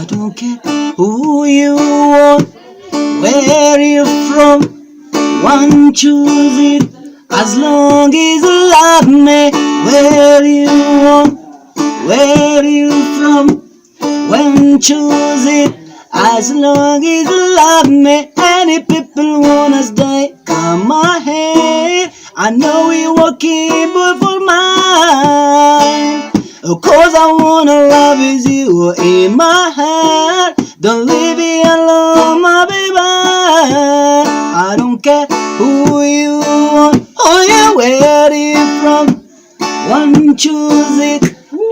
I don't care who you are, where you from, one choose it, as long as you love me. Where you are, where you from, when choose it, as long as you love me. Any people wanna die, come ahead. I know you're working but for mine. Of course I wanna love with you in my heart. Don't leave me alone, my baby. I don't care who you are, oh yeah, where you from, one choose it,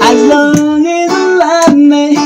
as long as you love me.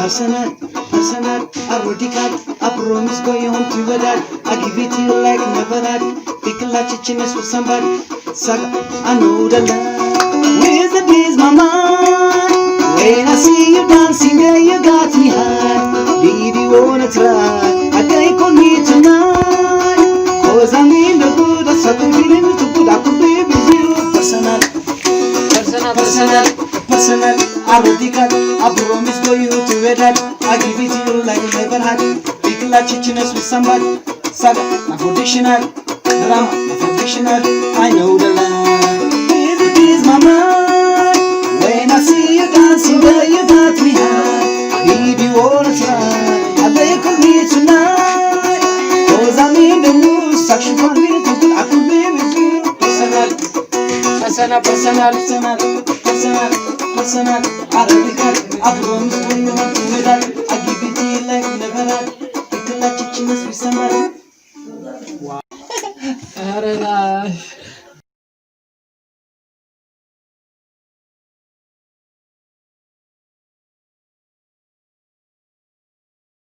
Personal, I wrote it out, I promise go you home to your dad. I give it to you like never had. Pick a lot chichiness with somebody. Saga, I know the love. Where's the peace, my mind? When I see you dancing there, you got me high. Baby, wanna try? I take on me tonight. Cause I'm in the good, I'm certain feeling too good. I could be with you. Personal, I wrote it out, I promise go you to your dad. I give it to you like never had. Pick a lot chichiness with somebody. Saga, my traditional drama, my traditional. I know the line. It is my mind. When I see you dancing, girl, you got me high. Baby, wanna try? I break on me tonight. Cause I'm in the mood. Suction for me to good. I could be with you. Personal. I really got it. I promise when you want to do that. I give it to you like never had. Pick a lot chichiness with somebody. Wow.